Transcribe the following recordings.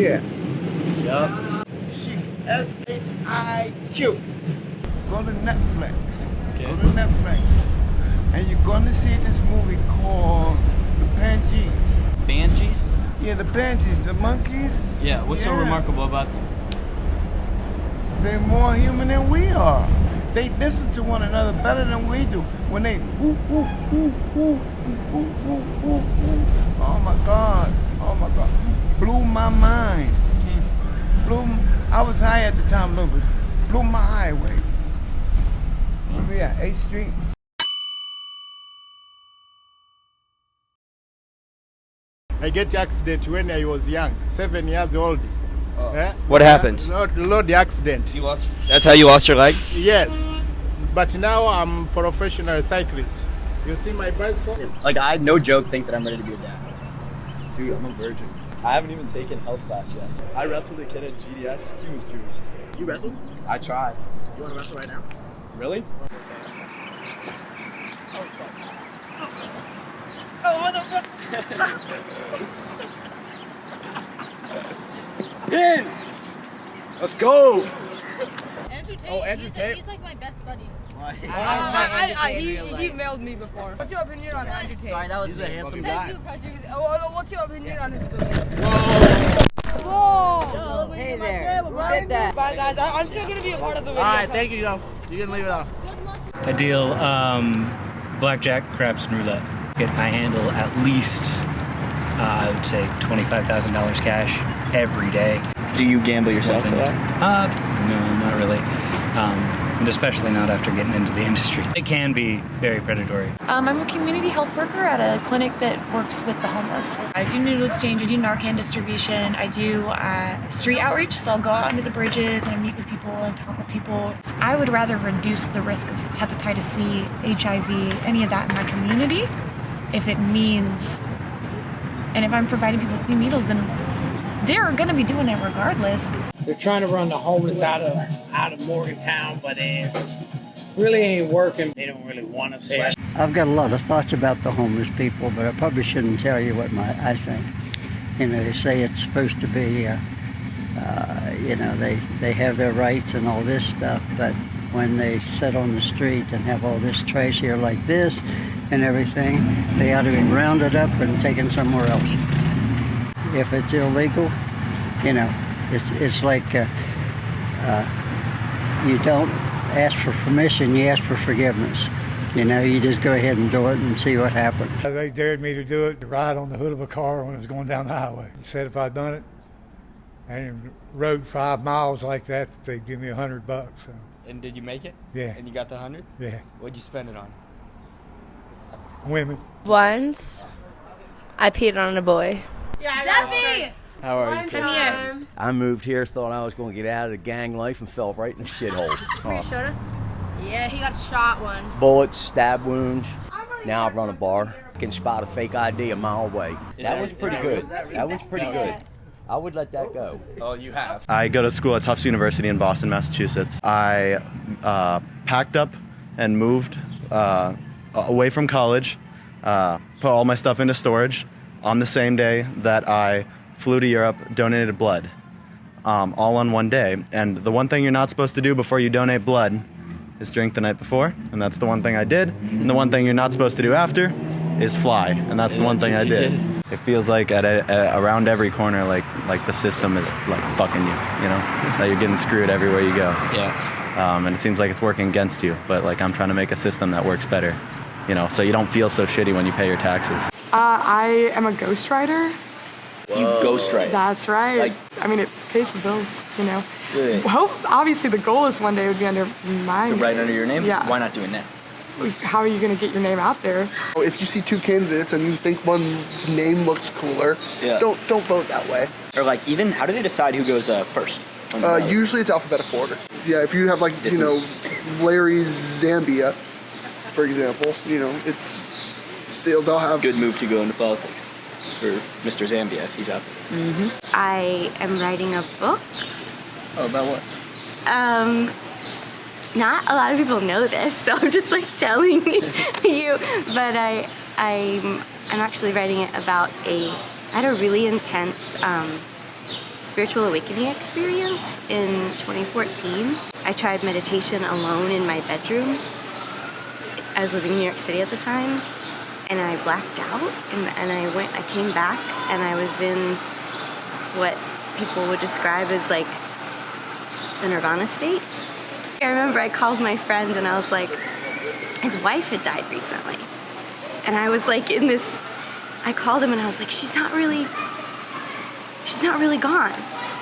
here. Yup. Chic, S-H-I-Q. Go to Netflix. Okay. Go to Netflix. And you're gonna see this movie called The Banshees. Banshees? Yeah, the Banshees, the monkeys. Yeah, what's so remarkable about them? They're more human than we are. They listen to one another better than we do. When they whoop, whoop, whoop, whoop, whoop, whoop, whoop, whoop. Oh my God. Oh my God. Blew my mind. I was high at the time, a little bit. Blew my highway. Yeah, 8th Street. I get the accident when I was young, 7 years old. What happened? Load the accident. You lost? That's how you lost your leg? Yes, but now I'm a professional cyclist. You see my bicycle? Like, I, no joke, think that I'm ready to be a dad. Dude, I'm a virgin. I haven't even taken health class yet. I wrestled a kid at GDS. He was juiced. You wrestled? I tried. You want to wrestle right now? Really? Oh, what the fuck? In! Let's go! Andrew Tate. Andrew Tate. He's like my best buddy. He mailed me before. What's your opinion on Andrew Tate? Sorry, that was He's a handsome guy. What's your opinion on his ability? Whoa! Whoa! Hey there, look at that. Bye guys, I'm still gonna be a part of the video. Alright, thank you, yo. You can leave it off. Good luck. I deal blackjack, craps, and roulette. I handle at least, I would say, $25,000 cash every day. Do you gamble yourself for that? No, not really. And especially not after getting into the industry. It can be very predatory. I'm a community health worker at a clinic that works with the homeless. I do needle exchange, I do Narcan distribution, I do street outreach, so I'll go out onto the bridges and I meet with people and talk with people. I would rather reduce the risk of hepatitis C, HIV, any of that in my community if it means, and if I'm providing people clean needles, then they're gonna be doing it regardless. They're trying to run the homeless out of Morgantown, but it really ain't working. They don't really want us here. I've got a lot of thoughts about the homeless people, but I probably shouldn't tell you what I think. You know, they say it's supposed to be, they have their rights and all this stuff, but when they sit on the street and have all this trash here like this and everything, they ought to be rounded up and taken somewhere else. If it's illegal, you know, it's like you don't ask for permission, you ask for forgiveness. You know, you just go ahead and do it and see what happens. They dared me to do it, to ride on the hood of a car when it was going down the highway. They said if I'd done it and rode 5 miles like that, they'd give me $100. So. And did you make it? Yeah. And you got the 100? Yeah. What'd you spend it on? Women. Once, I peed on a boy. Steffi! How are you, sir? Come here. I moved here, thought I was going to get out of the gang life, and fell right in the shithole. You showed us? Yeah, he got shot once. Bullets, stab wounds. Now I run a bar. I can spot a fake ID a mile away. That was pretty good. That was pretty good. I would let that go. Oh, you have. I go to school at Tufts University in Boston, Massachusetts. I packed up and moved away from college, put all my stuff into storage on the same day that I flew to Europe, donated blood, all on one day. And the one thing you're not supposed to do before you donate blood is drink the night before, and that's the one thing I did. And the one thing you're not supposed to do after is fly, and that's the one thing I did. It feels like around every corner, like the system is like fucking you, you know, that you're getting screwed everywhere you go. Yeah. And it seems like it's working against you, but like I'm trying to make a system that works better, you know, so you don't feel so shitty when you pay your taxes. I am a ghostwriter. You ghostwrite? That's right. Like, I mean, it pays the bills, you know. Good. Hope, obviously, the goal is one day it would be under my To name. write under your name? Yeah. Why not do it now? How are you going to get your name out there? If you see 2 candidates and you think one's name looks cooler, don't vote that way. Or like, even, how do they decide who goes first? Usually it's alphabetical order. Yeah, if you have like, you know, Larry Zambia, for example, you know, they'll have... Good move to go into politics for Mr. Zambia if he's out there. Mm-hmm. I am writing a book. Oh, about what? Not a lot of people know this, so I'm just like telling you. But I'm actually writing it about I had a really intense spiritual awakening experience in 2014. I tried meditation alone in my bedroom. I was living in New York City at the time, and I blacked out, and I came back, and I was in what people would describe as like the nirvana state. I remember I called my friend and I was like, his wife had died recently. And I was like I called him and I was like, she's not really gone.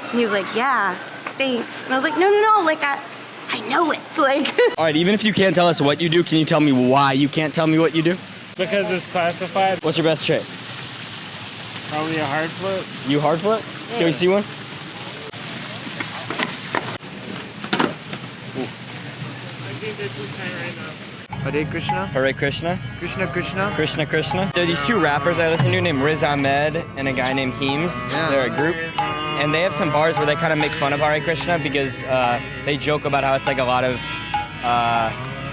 And he was like, yeah, thanks. And I was like, no, like I know it. Like. All right, even if you can't tell us what you do, can you tell me why you can't tell me what you do? Because it's classified. What's your best trick? Probably a hard flip. You hard flip? Yeah. Can we see one? Hare Krishna. Hare Krishna. Krishna Krishna. Krishna Krishna. There are these two rappers I listen to named Riz Ahmed and a guy named Heems. Yeah. They're a group. And they have some bars where they kind of make fun of Hare Krishna because they joke about how it's like a lot of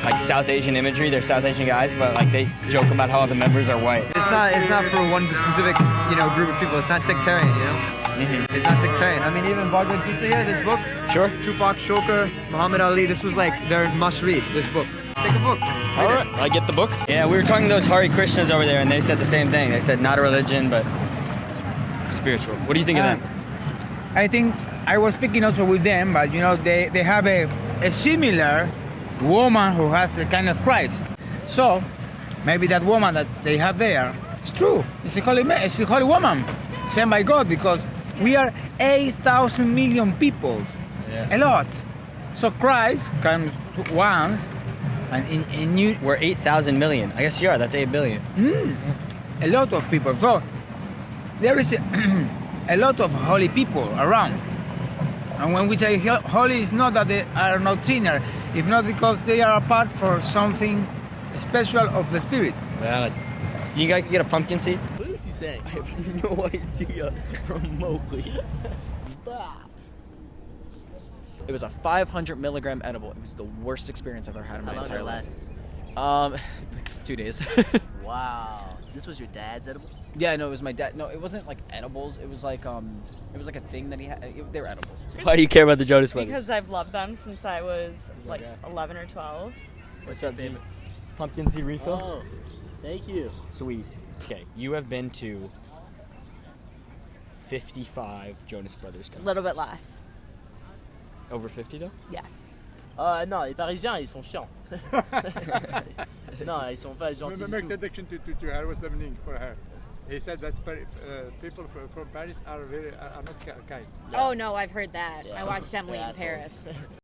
like South Asian imagery. They're South Asian guys, but like they joke about how all the members are white. It's not for one specific, group of people. It's not sectarian, Mm-hmm. It's not sectarian. I mean, even Bhagavad Gita here, this book. Sure. Tupac Shakur, Muhammad Ali, this was like their must read, this book. Take a book. All right, I get the book. Yeah, we were talking to those Hare Krishnas over there, and they said the same thing. They said not a religion, but spiritual. What do you think of that? I think I was speaking also with them, but they have a similar woman who has a kind of Christ. So maybe that woman that they have there, it's true. It's a holy woman sent by God, because we are 8,000 million people. Yeah. A lot. So Christ comes once, and in you. We're 8,000 million. I guess you are. That's 8 billion. A lot of people. So there is a lot of holy people around. And when we say holy, it's not that they are not sinners. If not because they are apart for something special of the spirit. Valid. You guys can get a pumpkin seed? What is he saying? I have no idea remotely. It was a 500 milligram edible. It was the worst experience I've ever had in my entire life. 2 days. Wow. This was your dad's edible? Yeah, no, it was my dad. No, it wasn't like edibles. It was like a thing that he had. They were edibles. Why do you care about the Jonas Brothers? Because I've loved them since I was like 11 or 12. What's your favorite? Pumpkin seed refill? Oh, thank you. Sweet. Okay, you have been to 55 Jonas Brothers concerts. A little bit less. Over 50 though? Yes. Non, les Parisiens, ils sont chiants. Non, ils sont pas gentils du Make tout. the addiction to her was evening for her. He said that people from Paris are not kind. Oh no, I've heard that. Yeah. I watched Emily They're in Paris. assholes.